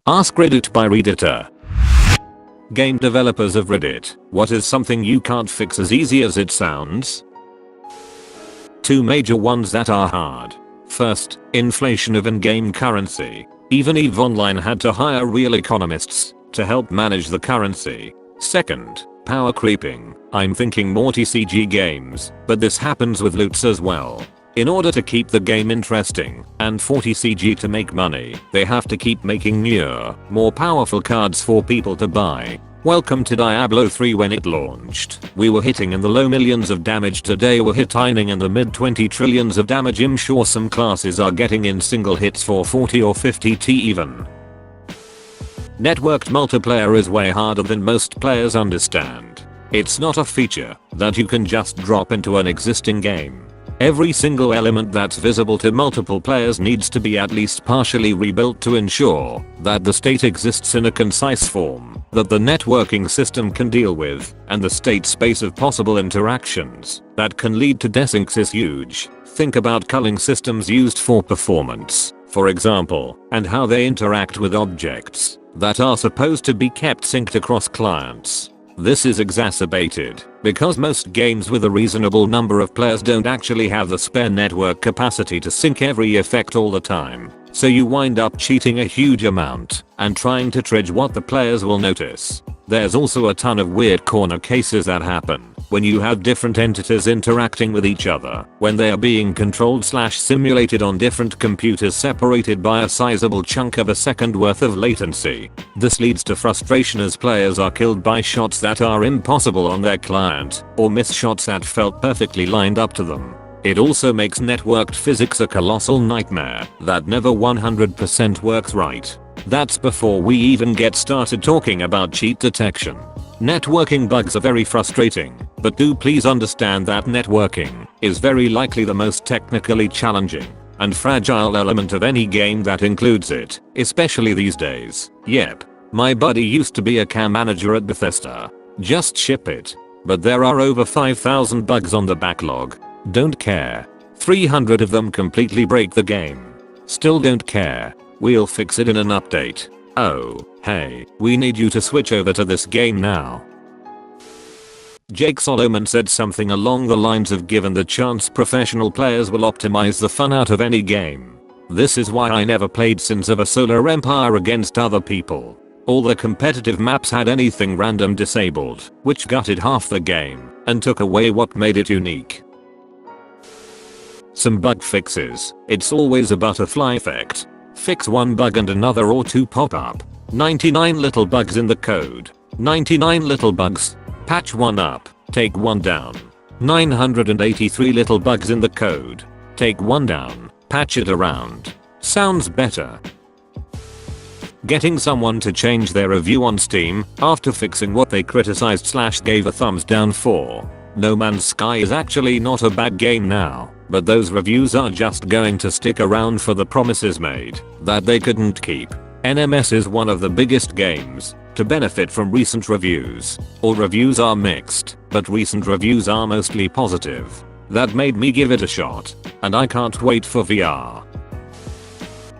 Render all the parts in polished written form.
AskReddit by Redditor. Game developers of Reddit, what is something you can't fix as easy as it sounds? Two major ones that are hard. First, inflation of in-game currency. Even EVE Online had to hire real economists to help manage the currency. Second, power creeping. I'm thinking more TCG games, but this happens with loots as well. In order to keep the game interesting, and for TCG to make money, they have to keep making newer, more powerful cards for people to buy. Welcome to Diablo 3. When it launched, we were hitting in the low millions of damage. Today we're hitting in the mid 20 trillions of damage. I'm sure some classes are getting in single hits for 40 or 50 T even. Networked multiplayer is way harder than most players understand. It's not a feature that you can just drop into an existing game. Every single element that's visible to multiple players needs to be at least partially rebuilt to ensure that the state exists in a concise form that the networking system can deal with, and the state space of possible interactions that can lead to desyncs is huge. Think about culling systems used for performance, for example, and how they interact with objects that are supposed to be kept synced across clients. This is exacerbated because most games with a reasonable number of players don't actually have the spare network capacity to sync every effect all the time. So you wind up cheating a huge amount and trying to triage what the players will notice. There's also a ton of weird corner cases that happen when you have different entities interacting with each other when they are being controlled/simulated on different computers separated by a sizable chunk of a second worth of latency. This leads to frustration as players are killed by shots that are impossible on their client, or miss shots that felt perfectly lined up to them. It also makes networked physics a colossal nightmare that never 100% works right. That's before we even get started talking about cheat detection. Networking bugs are very frustrating, but do please understand that networking is very likely the most technically challenging and fragile element of any game that includes it, especially these days. Yep, my buddy used to be a cam manager at Bethesda. Just ship it. But there are over 5,000 bugs on the backlog. Don't care. 300 of them completely break the game. Still don't care. We'll fix it in an update. Oh, hey, we need you to switch over to this game now. Jake Solomon said something along the lines of, given the chance, professional players will optimize the fun out of any game. This is why I never played Sins of a Solar Empire against other people. All the competitive maps had anything random disabled, which gutted half the game and took away what made it unique. Some bug fixes. It's always a butterfly effect. Fix one bug and another or two pop up. 99 little bugs in the code. 99 little bugs. Patch one up. Take one down. 983 little bugs in the code. Take one down. Patch it around. Sounds better. Getting someone to change their review on Steam after fixing what they criticized/gave a thumbs down for. No Man's Sky is actually not a bad game now, but those reviews are just going to stick around for the promises made that they couldn't keep. NMS is one of the biggest games to benefit from recent reviews. All reviews are mixed, but recent reviews are mostly positive. That made me give it a shot, and I can't wait for VR.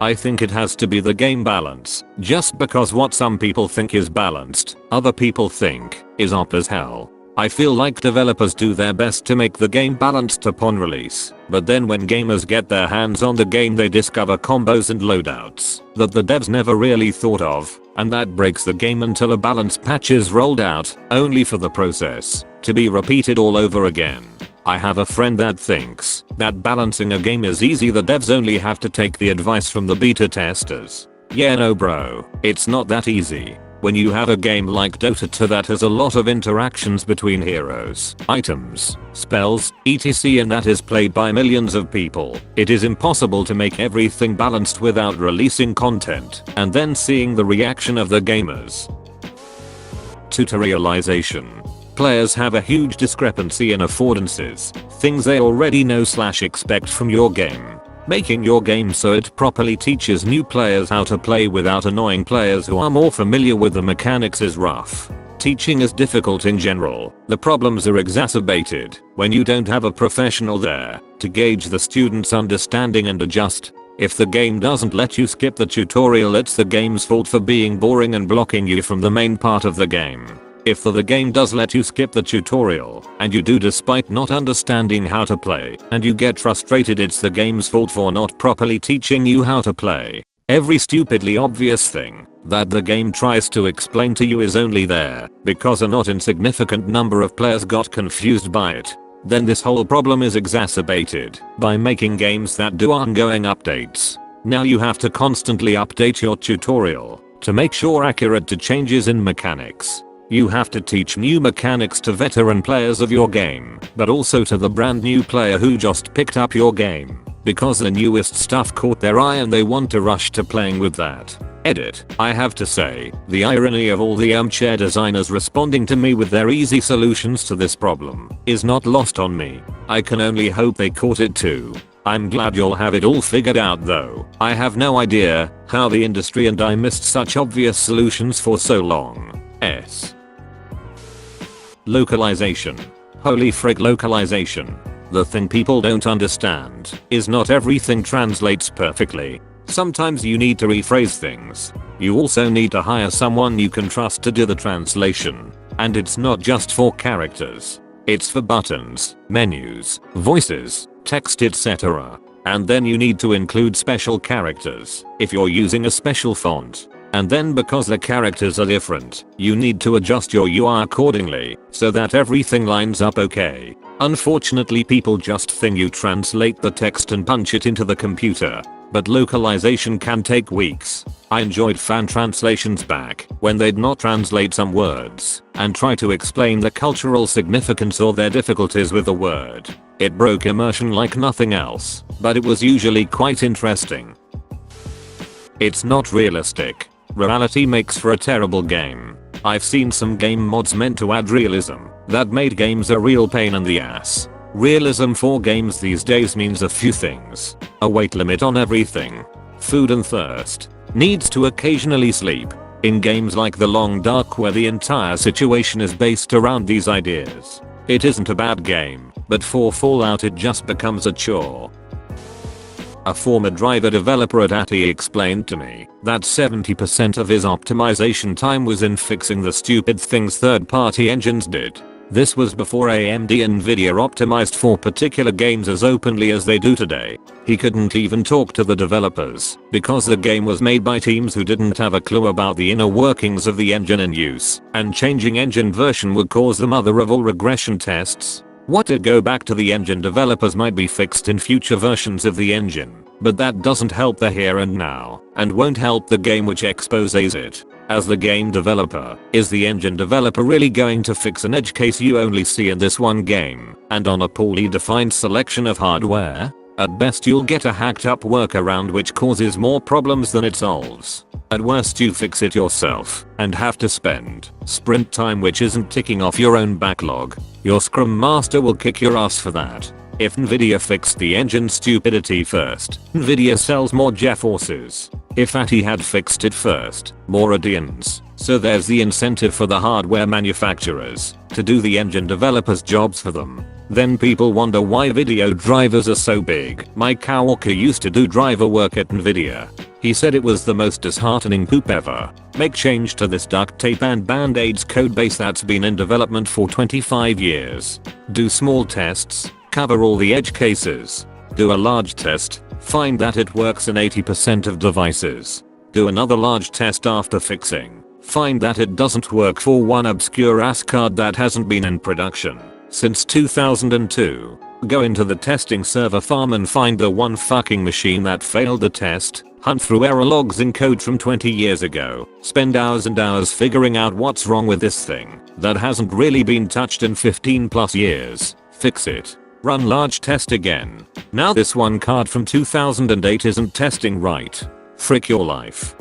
I think it has to be the game balance. Just because what some people think is balanced, other people think is op as hell. I feel like developers do their best to make the game balanced upon release, but then when gamers get their hands on the game they discover combos and loadouts that the devs never really thought of, and that breaks the game until a balance patch is rolled out, only for the process to be repeated all over again. I have a friend that thinks that balancing a game is easy. The devs only have to take the advice from the beta testers. Yeah, no bro, it's not that easy. When you have a game like Dota 2 that has a lot of interactions between heroes, items, spells, etc, and that is played by millions of people, it is impossible to make everything balanced without releasing content and then seeing the reaction of the gamers. Tutorialization. Players have a huge discrepancy in affordances, things they already know/expect from your game. Making your game so it properly teaches new players how to play without annoying players who are more familiar with the mechanics is rough. Teaching is difficult in general. The problems are exacerbated when you don't have a professional there to gauge the student's understanding and adjust. If the game doesn't let you skip the tutorial, it's the game's fault for being boring and blocking you from the main part of the game. If the game does let you skip the tutorial, and you do despite not understanding how to play, and you get frustrated, it's the game's fault for not properly teaching you how to play. Every stupidly obvious thing that the game tries to explain to you is only there because a not insignificant number of players got confused by it. Then this whole problem is exacerbated by making games that do ongoing updates. Now you have to constantly update your tutorial to make sure accurate to changes in mechanics. You have to teach new mechanics to veteran players of your game, but also to the brand new player who just picked up your game, because the newest stuff caught their eye and they want to rush to playing with that. Edit. I have to say, the irony of all the armchair designers responding to me with their easy solutions to this problem is not lost on me. I can only hope they caught it too. I'm glad you'll have it all figured out though. I have no idea how the industry and I missed such obvious solutions for so long. Localization. Holy frig, localization. The thing people don't understand is not everything translates perfectly. Sometimes you need to rephrase things. You also need to hire someone you can trust to do the translation. And it's not just for characters. It's for buttons, menus, voices, text, etc. And then you need to include special characters if you're using a special font. And then because the characters are different, you need to adjust your UI accordingly so that everything lines up okay. Unfortunately, people just think you translate the text and punch it into the computer. But localization can take weeks. I enjoyed fan translations back when they'd not translate some words and try to explain the cultural significance or their difficulties with the word. It broke immersion like nothing else, but it was usually quite interesting. It's not realistic. Reality makes for a terrible game. I've seen some game mods meant to add realism that made games a real pain in the ass. Realism for games these days means a few things. A weight limit on everything. Food and thirst. Needs to occasionally sleep. In games like The Long Dark, where the entire situation is based around these ideas. It isn't a bad game, but for Fallout it just becomes a chore. A former driver developer at ATI explained to me that 70% of his optimization time was in fixing the stupid things third-party engines did. This was before AMD and Nvidia optimized for particular games as openly as they do today. He couldn't even talk to the developers because the game was made by teams who didn't have a clue about the inner workings of the engine in use, and changing engine version would cause the mother of all regression tests. What did go back to the engine developers might be fixed in future versions of the engine, but that doesn't help the here and now, and won't help the game which exposes it. As the game developer, is the engine developer really going to fix an edge case you only see in this one game, and on a poorly defined selection of hardware? At best you'll get a hacked up workaround which causes more problems than it solves. At worst you fix it yourself and have to spend sprint time which isn't ticking off your own backlog. Your scrum master will kick your ass for that. If Nvidia fixed the engine stupidity first, Nvidia sells more GeForces. If ATI had fixed it first, more Radeons. So there's the incentive for the hardware manufacturers to do the engine developers' jobs for them. Then people wonder why video drivers are so big. My coworker used to do driver work at Nvidia. He said it was the most disheartening poop ever. Make change to this duct tape and band-aids codebase that's been in development for 25 years. Do small tests, cover all the edge cases. Do a large test, find that it works in 80% of devices. Do another large test after fixing. Find that it doesn't work for one obscure ass card that hasn't been in production since 2002. Go into the testing server farm and find the one fucking machine that failed the test. Hunt through error logs in code from 20 years ago. Spend hours and hours figuring out what's wrong with this thing that hasn't really been touched in 15 plus years. Fix it. Run large test again. Now this one card from 2008 isn't testing right. Frick your life.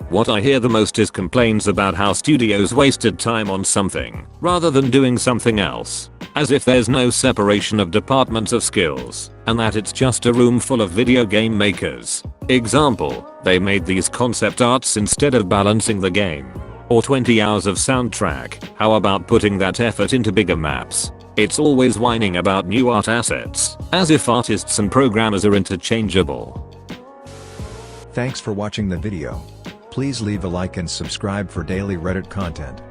What I hear the most is complaints about how studios wasted time on something rather than doing something else. As if there's no separation of departments of skills, and that it's just a room full of video game makers. Example, they made these concept arts instead of balancing the game. Or 20 hours of soundtrack, how about putting that effort into bigger maps? It's always whining about new art assets, as if artists and programmers are interchangeable. Thanks for watching the video. Please leave a like and subscribe for daily Reddit content.